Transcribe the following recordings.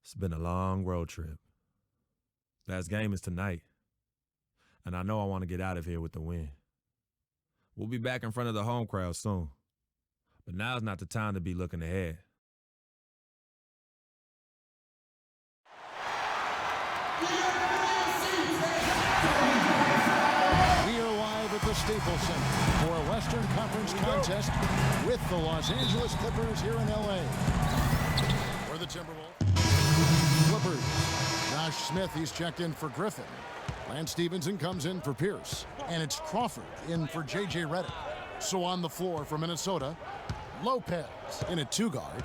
It's been a long road trip. Last game is tonight, and I know I want to get out of here with the win. We'll be back in front of the home crowd soon, but now's not the time to be looking ahead. We are live at the Staples Center for a Western Conference contest with the Los Angeles Clippers here in L.A. For the Timberwolves. Clippers. Josh Smith, he's checked in for Griffin. Lance Stevenson comes in for Pierce. And it's Crawford in for J.J. Redick. So on the floor for Minnesota, Lopez in at two-guard.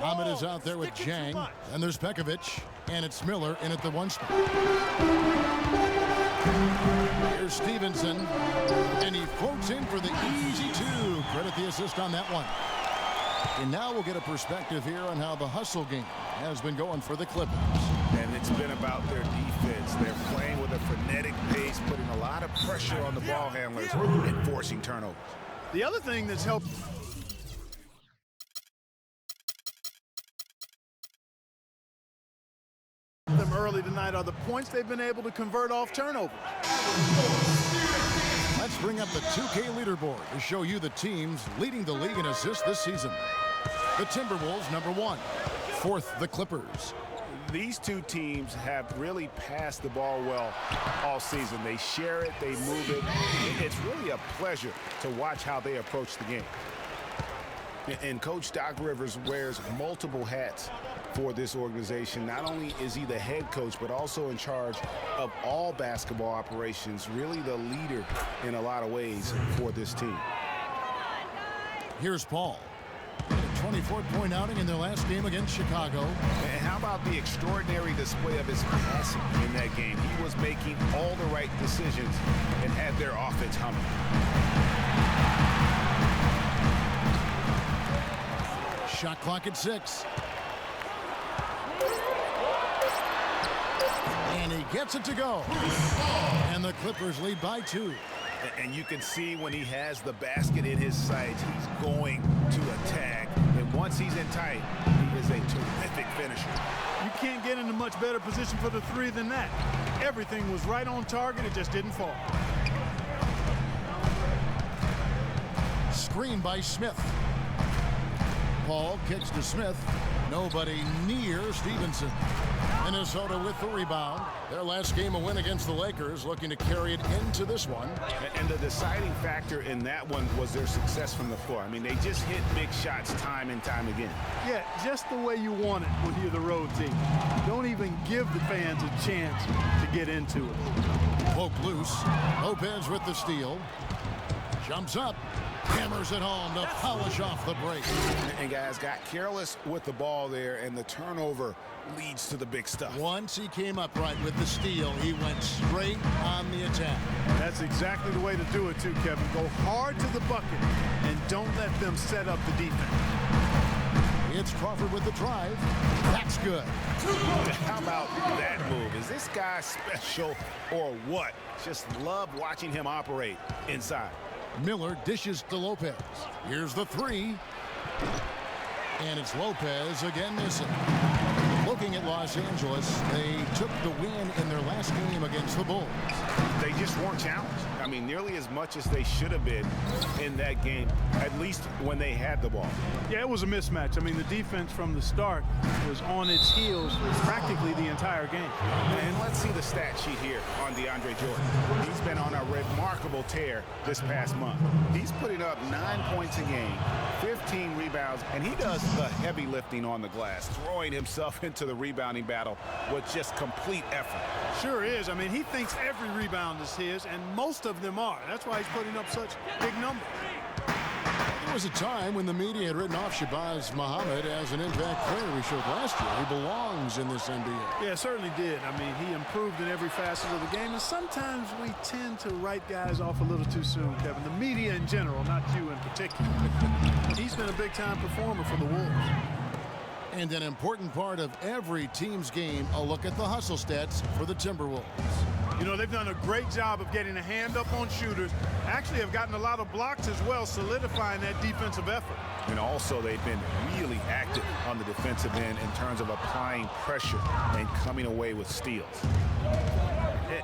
Ahmed is out there with Jang. And there's Pekovic. And it's Miller in at the one spot. Here's Stevenson. And he floats in for the easy two. Credit the assist on that one. And now we'll get a perspective here on how the hustle game has been going for the Clippers. And it's been about their defense. They're playing with a frenetic pace, putting a lot of pressure on the ball handlers and forcing turnovers. The other thing that's helped them early tonight are the points they've been able to convert off turnovers. Let's bring up the 2K leaderboard to show you the teams leading the league in assists this season. The Timberwolves, number 1. Fourth, the Clippers. These two teams have really passed the ball well all season. They share it, they move it. It's really a pleasure to watch how they approach the game. And Coach Doc Rivers wears multiple hats for this organization. Not only is he the head coach, but also in charge of all basketball operations, really the leader in a lot of ways for this team. Here's Paul. A 24-point outing in their last game against Chicago. And how about the extraordinary display of his passing in that game? He was making all the right decisions and had their offense humming. Shot clock at 6. And he gets it to go. And the Clippers lead by 2. And you can see when he has the basket in his sights, he's going to attack. And once he's in tight, he is a terrific finisher. You can't get in a much better position for the three than that. Everything was right on target, it just didn't fall. Screen by Smith. Paul kicks to Smith. Nobody near Stevenson. Minnesota with the rebound. Their last game a win against the Lakers, looking to carry it into this one. And the deciding factor in that one was their success from the floor. I mean, they just hit big shots time and time again. Yeah, just the way you want it when you're the road team. Don't even give the fans a chance to get into it. Poke loose. Lopez with the steal. Jumps up. Hammers it home to polish off the break. And guys got careless with the ball there, and the turnover leads to the big stuff. Once he came upright with the steal, he went straight on the attack. That's exactly the way to do it too, Kevin. Go hard to the bucket and don't let them set up the defense. It's Crawford with the drive. That's good. How about that move? Is this guy special or what? Just love watching him operate inside. Miller dishes to Lopez. Here's the 3. And it's Lopez again missing. Looking at Los Angeles, they took the win in their last game against the Bulls. They just weren't challenged. I mean, nearly as much as they should have been in that game, at least when they had the ball. Yeah, it was a mismatch. I mean, the defense from the start was on its heels practically the entire game. And let's see the stat sheet here on DeAndre Jordan. He's been on a remarkable tear this past month. He's putting up 9 points a game, 15 rebounds, and he does the heavy lifting on the glass, throwing himself into the rebounding battle with just complete effort. Sure is. I mean, he thinks every rebound is his, and most of them are. That's why he's putting up such big numbers. There was a time when the media had written off Shabazz Muhammad as an impact player we showed last year. He belongs in this NBA. Yeah, certainly did. I mean, he improved in every facet of the game, and sometimes we tend to write guys off a little too soon, Kevin. The media in general, not you in particular. He's been a big-time performer for the Wolves. And an important part of every team's game, a look at the hustle stats for the Timberwolves. You know, they've done a great job of getting a hand up on shooters. Actually have gotten a lot of blocks as well, solidifying that defensive effort. And also they've been really active on the defensive end in terms of applying pressure and coming away with steals.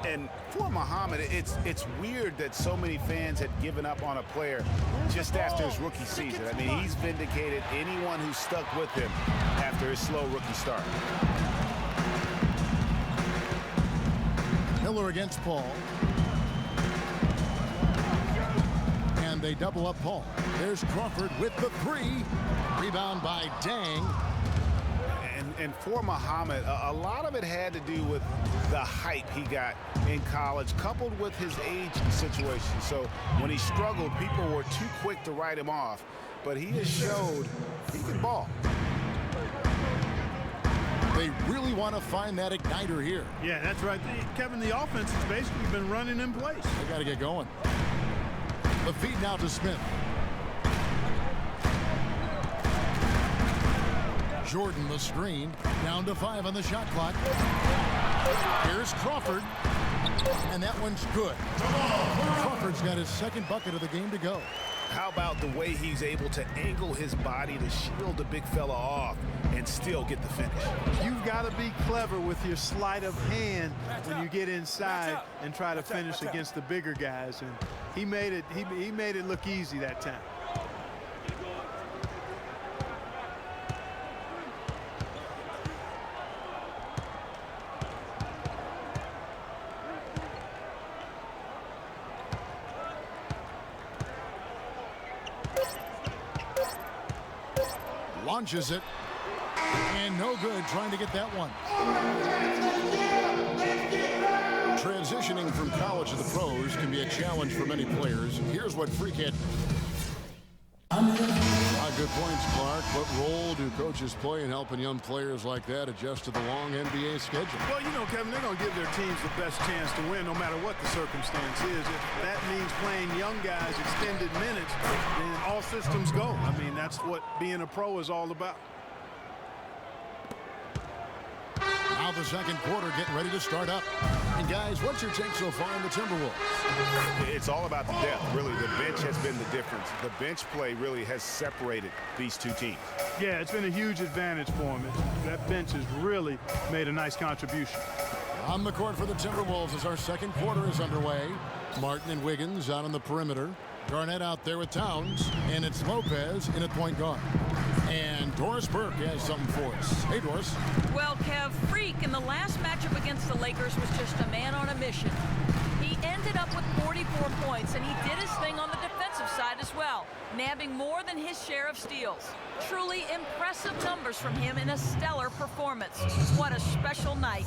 And for Muhammad, it's weird that so many fans had given up on a player just after his rookie season. I mean, he's vindicated anyone who stuck with him after his slow rookie start. Miller against Paul. And they double up Paul. There's Crawford with the three. Rebound by Dang. And for Muhammad, a lot of it had to do with the hype he got in college, coupled with his age situation. So when he struggled, people were too quick to write him off. But he has showed he can ball. They really want to find that igniter here. Yeah, that's right. Kevin, the offense has basically been running in place. They got to get going. The feed now to Smith. Jordan the screen. Down to 5 on the shot clock. Here's Crawford. And that one's good. Crawford's got his second bucket of the game to go. How about the way he's able to angle his body to shield the big fella off and still get the finish? You've got to be clever with your sleight of hand when you get inside and try to finish against the bigger guys. And he made it look easy that time. Launches it. And no good trying to get that one. Transitioning from college to the pros can be a challenge for many players. Here's what Freak had. Good points, Clark. What role do coaches play in helping young players like that adjust to the long NBA schedule? Well, you know, Kevin, they're going to give their teams the best chance to win no matter what the circumstance is. If that means playing young guys extended minutes, then all systems go. I mean, that's what being a pro is all about. Now the second quarter getting ready to start up. And guys, what's your take so far on the Timberwolves? It's all about the depth, really. The bench has been the difference. The bench play really has separated these two teams. Yeah, it's been a huge advantage for them. That bench has really made a nice contribution. On the court for the Timberwolves as our second quarter is underway. Martin and Wiggins out on the perimeter. Garnett out there with Towns. And it's Lopez in at point guard. And Doris Burke has something for us. Hey, Doris. Well, Kev, Freak in the last matchup against the Lakers was just a man on a mission. He ended up with 44 points, and he did his thing on the defensive side as well, nabbing more than his share of steals. Truly impressive numbers from him in a stellar performance. What a special night.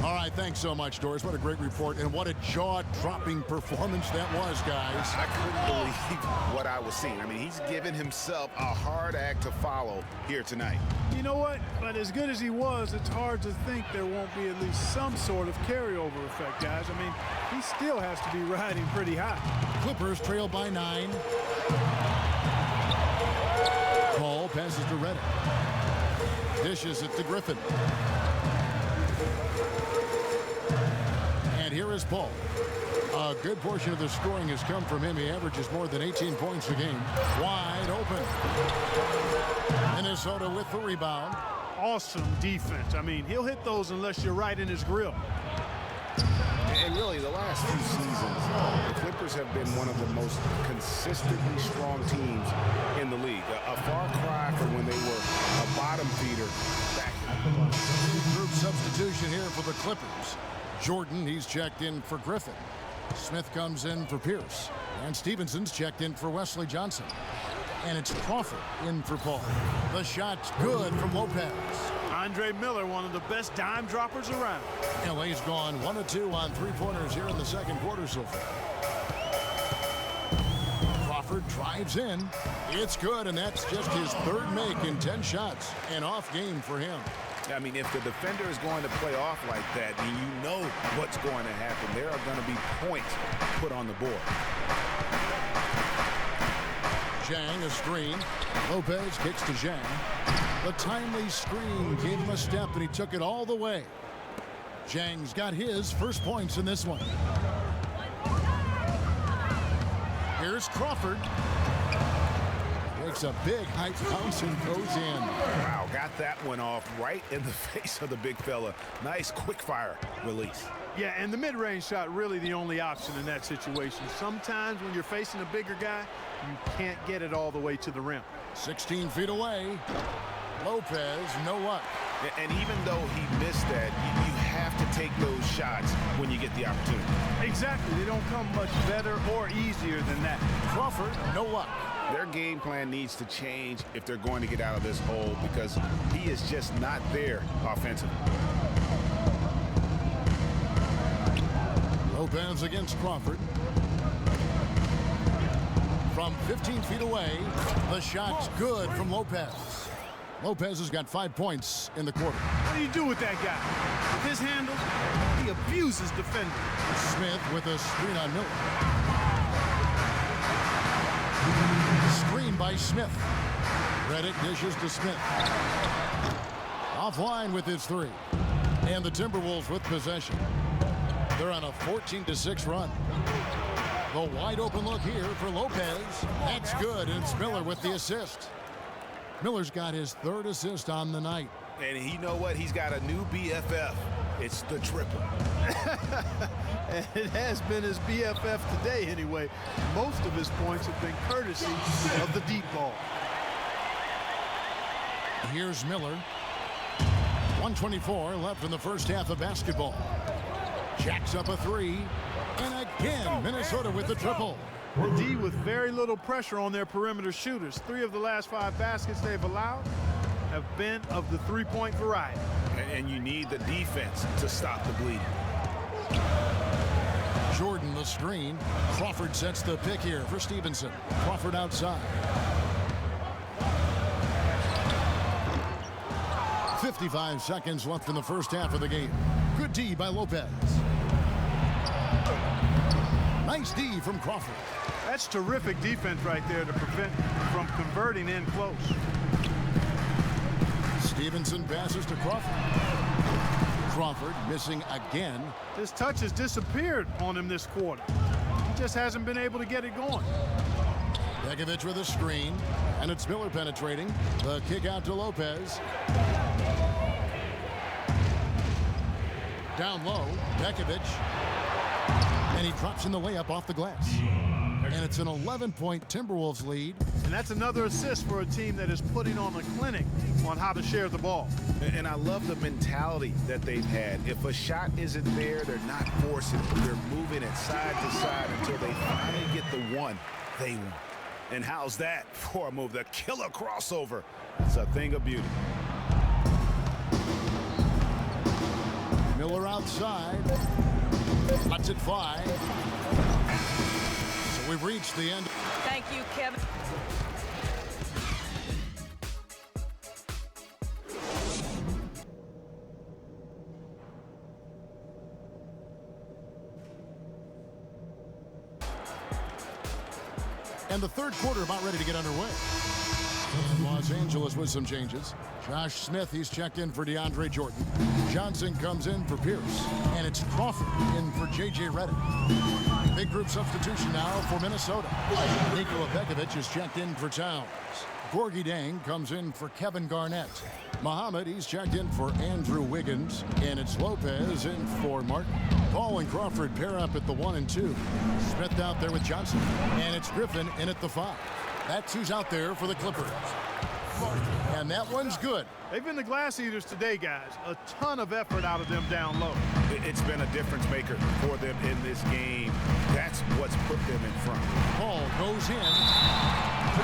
All right, thanks so much, Doris. What a great report, and what a jaw-dropping performance that was, guys. I couldn't believe what I was seeing. I mean, he's given himself a hard act to follow here tonight. You know what? But as good as he was, it's hard to think there won't be at least some sort of carryover effect, guys. I mean, he still has to be riding pretty high. Clippers trail by 9. Paul passes to Reddick. Dishes it to Griffin. And here is Paul. A good portion of the scoring has come from him. He averages more than 18 points a game. Wide open. Minnesota with the rebound. Awesome defense. I mean, he'll hit those unless you're right in his grill. And really, the last few seasons, the Clippers have been one of the most consistently strong teams in the league. A far cry from when they were a bottom feeder back in the Group substitution here for the Clippers. Jordan, he's checked in for Griffin. Smith comes in for Pierce. And Stevenson's checked in for Wesley Johnson. And it's Crawford in for Paul. The shot's good from Lopez. Andre Miller, one of the best dime droppers around. LA's gone 1 of 2 on three-pointers here in the second quarter so far. Crawford drives in. It's good, and that's just his third make in 10 shots. An off game for him. I mean, if the defender is going to play off like that, then you know what's going to happen. There are going to be points put on the board. Zhang a screen. Lopez kicks to Zhang. The timely screen gave him a step, and he took it all the way. Zhang's got his first points in this one. Here's Crawford. Takes It's a big high bounce and goes in. Wow, got that one off right in the face of the big fella. Nice quick fire release. Yeah, and the mid-range shot really the only option in that situation. Sometimes when you're facing a bigger guy, you can't get it all the way to the rim. 16 feet away. Lopez, no luck. And even though he missed that, you have to take those shots when you get the opportunity. Exactly. They don't come much better or easier than that. Crawford, no luck. Their game plan needs to change if they're going to get out of this hole because he is just not there offensively. Lopez against Crawford. From 15 feet away, the shot's good from Lopez. Lopez has got 5 points in the quarter. What do you do with that guy? With his handle, he abuses defenders. Smith with a screen on Miller. Screen by Smith. Reddick dishes to Smith. Offline with his three. And the Timberwolves with possession. They're on a 14-6 run. The wide open look here for Lopez. That's good, and it's Miller with the assist. Miller's got his third assist on the night. And you know what? He's got a new BFF. It's the triple. And it has been his BFF today anyway. Most of his points have been courtesy of the deep ball. Here's Miller. 1:24 left in the first half of basketball. Jacks up a three. And again, Minnesota with the triple. The D with very little pressure on their perimeter shooters. 3 of the last 5 baskets they've allowed have been of the three-point variety. And you need the defense to stop the bleeding. Jordan the screen. Crawford sets the pick here for Stevenson. Crawford outside. 55 seconds left in the first half of the game. Good D by Lopez. Nice D from Crawford. That's terrific defense right there to prevent from converting in close. Stevenson passes to Crawford. Crawford missing again. His touch has disappeared on him this quarter. He just hasn't been able to get it going. Begovic with a screen, and it's Miller penetrating. The kick out to Lopez. Down low, Begovic. And he drops in the layup off the glass. And it's an 11-point Timberwolves lead. And that's another assist for a team that is putting on a clinic on how to share the ball. And I love the mentality that they've had. If a shot isn't there, they're not forcing it. They're moving it side to side until they finally get the one they want. And how's that for a move? The killer crossover. It's a thing of beauty. Miller outside. Lets it fly. So we've reached the end. Thank you, Kevin. And the third quarter about ready to get underway. Los Angeles with some changes. Josh Smith, he's checked in for DeAndre Jordan. Johnson comes in for Pierce. And it's Crawford in for J.J. Redick. Big group substitution now for Minnesota. Nikola Begovic is checked in for Towns. Gorgie Dang comes in for Kevin Garnett. Muhammad, he's checked in for Andrew Wiggins. And it's Lopez in for Martin. Paul and Crawford pair up at the 1 and 2. Smith out there with Johnson. And it's Griffin in at the 5. That's who's out there for the Clippers. And that one's good. They've been the glass eaters today, guys. A ton of effort out of them down low. It's been a difference maker for them in this game. That's what's put them in front. Paul goes in.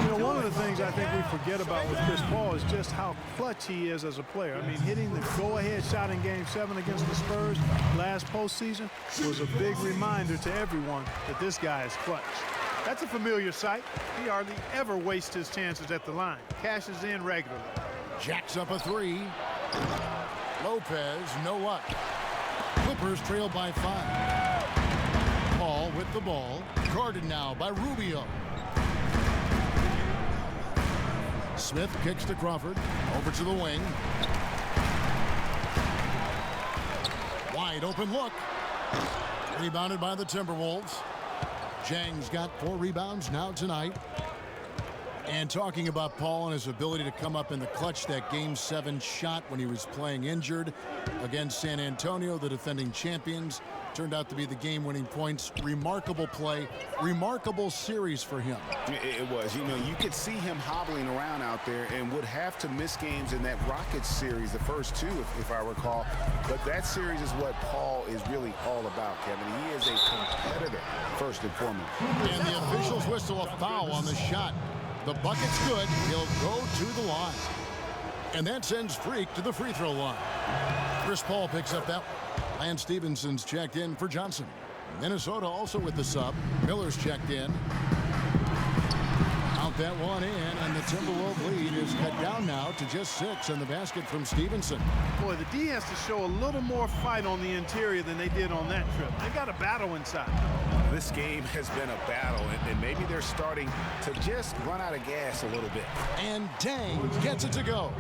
You know, one of the things I think we forget about with Chris Paul is just how clutch he is as a player. I mean, hitting the go-ahead shot in Game 7 against the Spurs last postseason was a big reminder to everyone that this guy is clutch. That's a familiar sight. He hardly ever wastes his chances at the line. Cashes in regularly. Jacks up a 3. Lopez, no luck. Clippers trail by 5. Paul with the ball. Guarded now by Rubio. Smith kicks to Crawford. Over to the wing. Wide open look. Rebounded by the Timberwolves. Jang's got 4 rebounds now tonight. And talking about Paul and his ability to come up in the clutch, that Game 7 shot when he was playing injured against San Antonio, the defending champions, turned out to be the game-winning points. Remarkable play, remarkable series for him. It was. You know, you could see him hobbling around out there and would have to miss games in that Rockets series, the first two, if I recall. But that series is what Paul is really all about, Kevin. He is a competitor, first and foremost. And the officials whistle a foul on the shot. The bucket's good. He'll go to the line. And that sends Freak to the free throw line. Chris Paul picks up that one. Lance Stephenson's checked in for Johnson. Minnesota also with the sub. Miller's checked in. Out that one in, and the Timberwolves lead is cut down now to just 6 in the basket from Stevenson. Boy, the D has to show a little more fight on the interior than they did on that trip. They got a battle inside. This game has been a battle, and maybe they're starting to just run out of gas a little bit. And Dang gets it to go.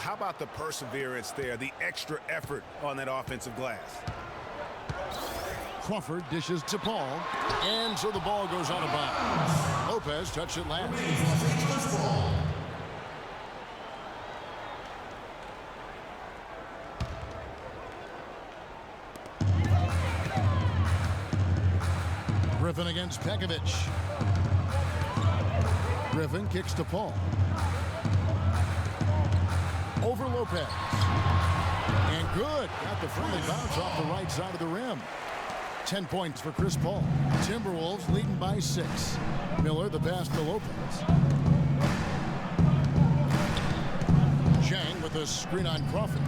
How about the perseverance there, the extra effort on that offensive glass? Crawford dishes to Paul, and so the ball goes out of bounds. Lopez touched it last. Griffin against Pekovic. Griffin kicks to Paul. Over Lopez. And good. Got the friendly bounce off the right side of the rim. 10 points for Chris Paul. Timberwolves leading by 6. Miller the pass to Lopez. Chang with a screen on Crawford.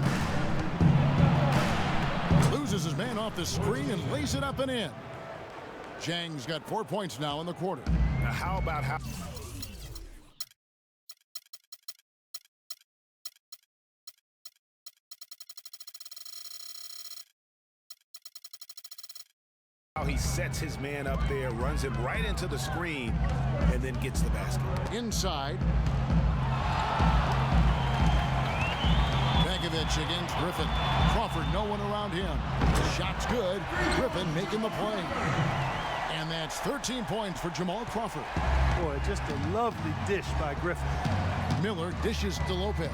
Loses his man off the screen and lays it up and in. Chang's got 4 points now in the quarter. Now how about how he sets his man up there, runs him right into the screen, and then gets the basket. Inside. Pekovic against Griffin. Crawford, no one around him. Shot's good. Griffin making the play. And that's 13 points for Jamal Crawford. Boy, just a lovely dish by Griffin. Miller dishes to Lopez.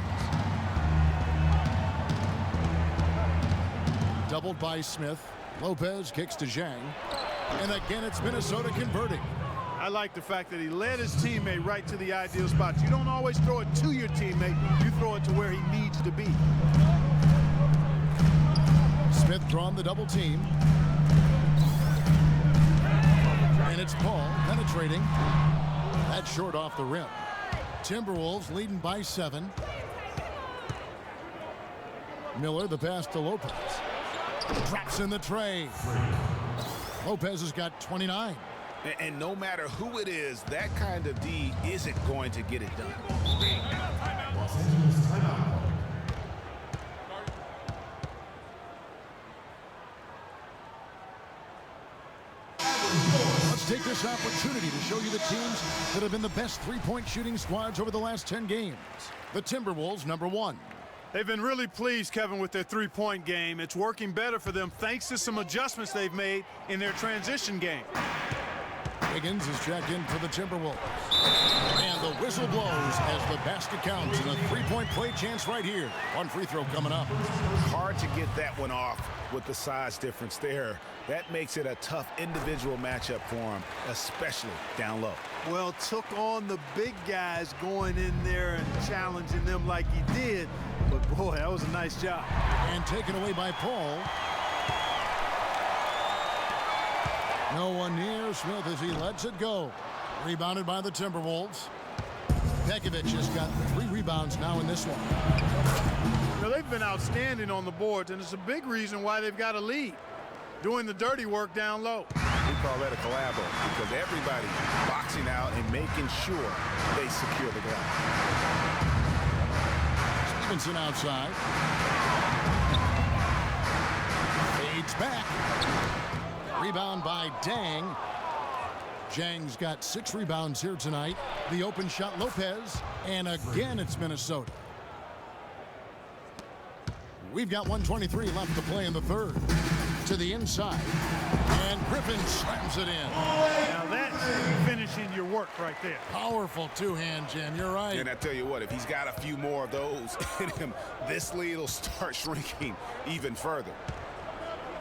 Doubled by Smith. Lopez kicks to Zhang. And again, it's Minnesota converting. I like the fact that he led his teammate right to the ideal spot. You don't always throw it to your teammate. You throw it to where he needs to be. Smith drawn the double team. And it's Paul penetrating. That's short off the rim. Timberwolves leading by 7. Miller the pass to Lopez. Drops in the tray. Lopez has got 29. And no matter who it is, that kind of D isn't going to get it done. Let's take this opportunity to show you the teams that have been the best three-point shooting squads over the last 10 games. The Timberwolves, number 1. They've been really pleased, Kevin, with their three-point game. It's working better for them thanks to some adjustments they've made in their transition game. Higgins is checked in for the Timberwolves. And the whistle blows as the basket counts, and a three-point play chance right here. One free throw coming up. Hard to get that one off with the size difference there. That makes it a tough individual matchup for him, especially down low. Well, took on the big guys going in there and challenging them like he did. But, boy, that was a nice job. And taken away by Paul. No one near Smith as he lets it go. Rebounded by the Timberwolves. Pekovic has got 3 rebounds now in this one. You know, they've been outstanding on the boards, and it's a big reason why they've got a lead. Doing the dirty work down low. We call that a collabo because everybody boxing out and making sure they secure the glass. Stevenson outside. Fades back. Rebound by Dang. Zhang's got 6 rebounds here tonight. The open shot, Lopez. And again, it's Minnesota. We've got 1:23 left to play in the third. To the inside. And Griffin slams it in. Now that finishing your work right there. Powerful two-hand jam. You're right. And I tell you what, if he's got a few more of those in him, this lead will start shrinking even further.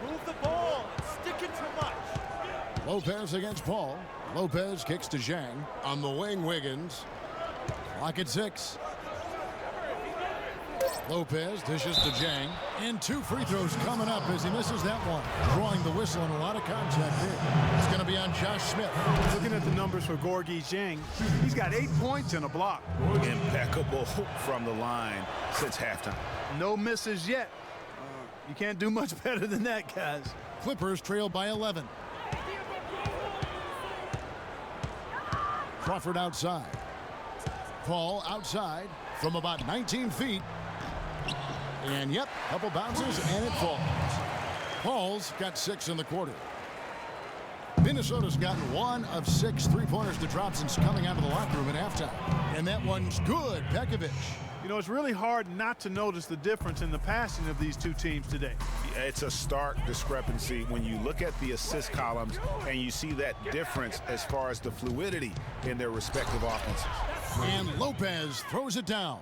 Move the ball. Sticking too much. Lopez against Paul. Lopez kicks to Zhang. On the wing, Wiggins. Clock at 6. Lopez dishes to Zhang. And 2 free throws coming up as he misses that one. Drawing the whistle and a lot of contact there. It's going to be on Josh Smith. Looking at the numbers for Gorgui Zhang, he's got 8 points and a block. Impeccable from the line since halftime. No misses yet. You can't do much better than that, guys. Clippers trail by 11. Crawford outside. Paul outside from about 19 feet. And yep, couple bounces and it falls. Paul's got 6 in the quarter. Minnesota's gotten 1 of 6 three-pointers to drop since coming out of the locker room at halftime. And that one's good. Pekovic. You know, it's really hard not to notice the difference in the passing of these two teams today. It's a stark discrepancy when you look at the assist columns and you see that difference as far as the fluidity in their respective offenses. And Lopez throws it down.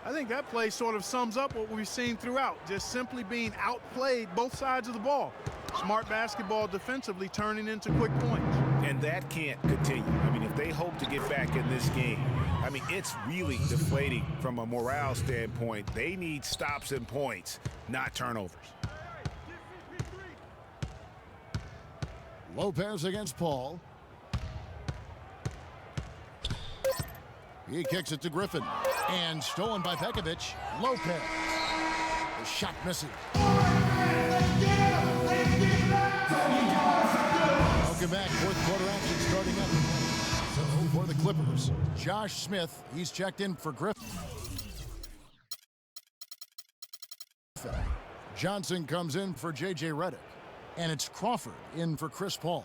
I think that play sort of sums up what we've seen throughout, just simply being outplayed both sides of the ball. Smart basketball defensively turning into quick points. And that can't continue. I mean, if they hope to get back in this game, I mean, it's really deflating from a morale standpoint. They need stops and points, not turnovers. Lopez against Paul. He kicks it to Griffin. And stolen by Pekovic. Lopez. The shot missing. Welcome back. Fourth quarter action starting up. So for the Clippers, Josh Smith. He's checked in for Griffin. Johnson comes in for J.J. Redick. And it's Crawford in for Chris Paul.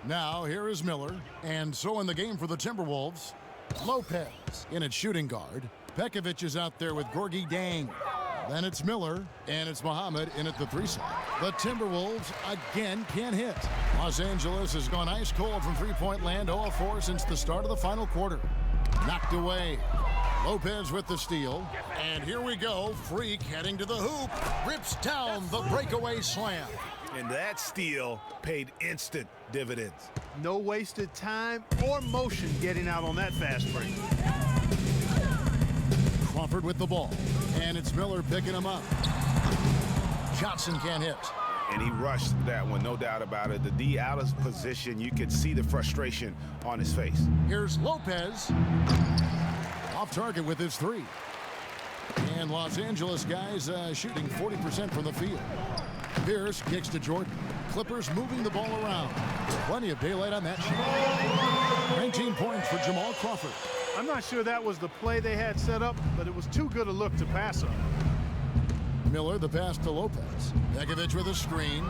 Now, here is Miller. And so in the game for the Timberwolves, Lopez in at shooting guard. Pekovic is out there with Gorgui Dieng. Then it's Miller, and it's Muhammad in at the 3 slot. The Timberwolves again can't hit. Los Angeles has gone ice cold from three-point land, 0-4 since the start of the final quarter. Knocked away. Lopez with the steal. And here we go. Freak heading to the hoop. Rips down the breakaway slam. And that steal paid instant dividends. No wasted time or motion getting out on that fast break. Crawford with the ball. And it's Miller picking him up. Johnson can't hit. And he rushed that one, no doubt about it. The D out of position, you could see the frustration on his face. Here's Lopez. Off target with his 3. And Los Angeles guys shooting 40% from the field. Pierce kicks to Jordan. Clippers moving the ball around. Plenty of daylight on that shot. 19 points for Jamal Crawford. I'm not sure that was the play they had set up, but it was too good a look to pass on. Miller, the pass to Lopez. Pekovic with a screen.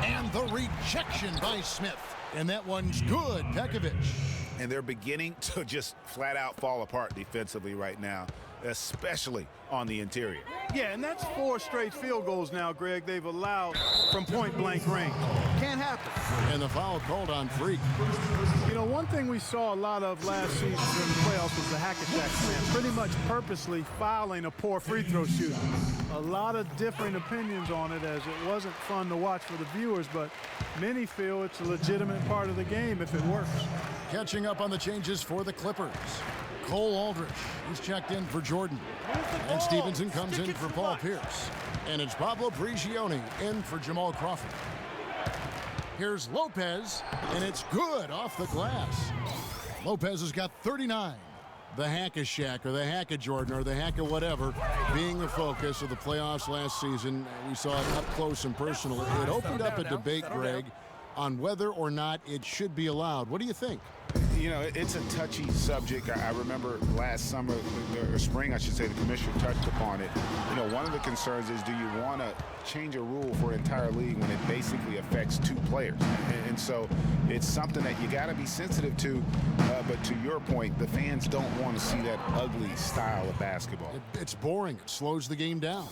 And the rejection by Smith. And that one's good. Pekovic. And they're beginning to just flat out fall apart defensively right now, especially on the interior. Yeah, and that's 4 straight field goals now, Greg, they've allowed from point-blank range. Can't happen. And the foul called on Freak. You know, one thing we saw a lot of last season during the playoffs was the hack-a-jack slam, pretty much purposely fouling a poor free throw shooter. A lot of different opinions on it, as it wasn't fun to watch for the viewers, but many feel it's a legitimate part of the game if it works. Catching up on the changes for the Clippers. Cole Aldrich, he's checked in for Jordan. And Stevenson comes in for Paul Pierce. And it's Pablo Prigioni in for Jamal Crawford. Here's Lopez, and it's good off the glass. Lopez has got 39. The Hack-a-Shack or the Hack-a-Jordan or the Hack-a-whatever being the focus of the playoffs last season. We saw it up close and personal. It opened up a debate, Greg, on whether or not it should be allowed. What do you think? You know, it's a touchy subject. I remember last summer, or spring, I should say, the commissioner touched upon it. You know, one of the concerns is, do you want to change a rule for an entire league when it basically affects 2 players? And so it's something that you got to be sensitive to. But to your point, the fans don't want to see that ugly style of basketball. It's boring. It slows the game down.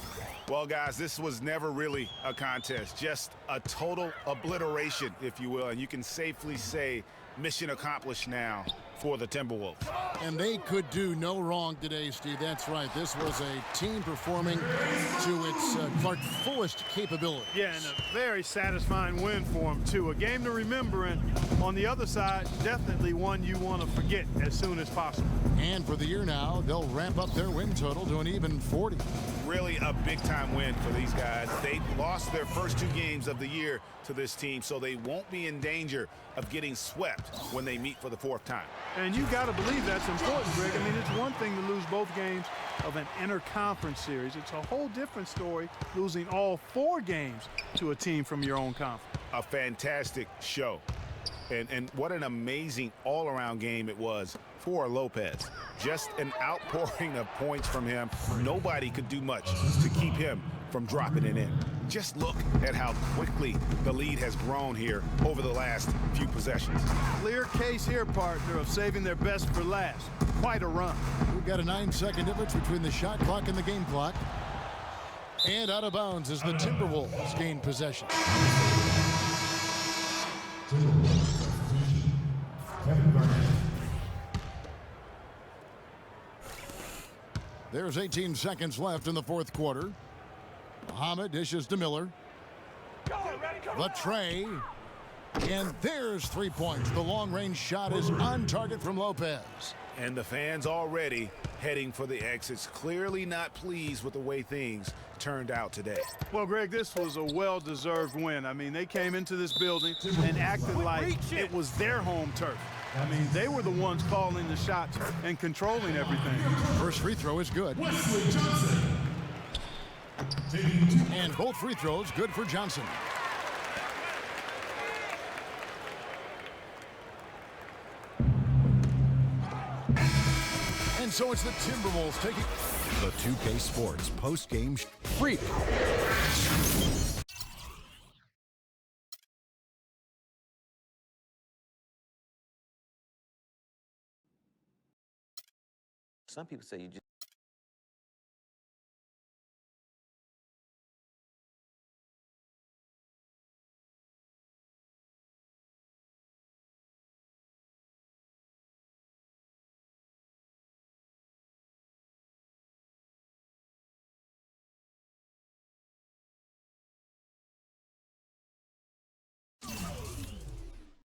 Well, guys, this was never really a contest, just a total obliteration, if you will. And you can safely say mission accomplished now for the Timberwolves. And they could do no wrong today, Steve. That's right. This was a team performing to its Clark fullest capability. Yeah, and a very satisfying win for them, too. A game to remember, and on the other side, definitely one you want to forget as soon as possible. And for the year now, they'll ramp up their win total to an even 40. Really a big-time win for these guys. They lost their first 2 games of the year to this team, so they won't be in danger of getting swept when they meet for the 4th time. And you got to believe that's important, Greg. I mean, it's one thing to lose both games of an interconference series. It's a whole different story losing all 4 games to a team from your own conference. A fantastic show. And what an amazing all-around game it was for Lopez. Just an outpouring of points from him. Nobody could do much to keep him from dropping it in. Just look at how quickly the lead has grown here over the last few possessions. Clear case here, partner, of saving their best for last. Quite a run. We've got a 9-second difference between the shot clock and the game clock. And out of bounds as the Timberwolves gain possession. There's 18 seconds left in the 4th quarter. Muhammad dishes to Miller. The tray. And there's 3 points. The long-range shot is on target from Lopez. And the fans already heading for the exits, clearly not pleased with the way things turned out today. Well, Greg, this was a well-deserved win. I mean, they came into this building and acted like it was their home turf. I mean, they were the ones calling the shots and controlling everything. First free throw is good. And both free throws good for Johnson. And so it's the Timberwolves taking the 2K Sports post-game freak. Some people say you just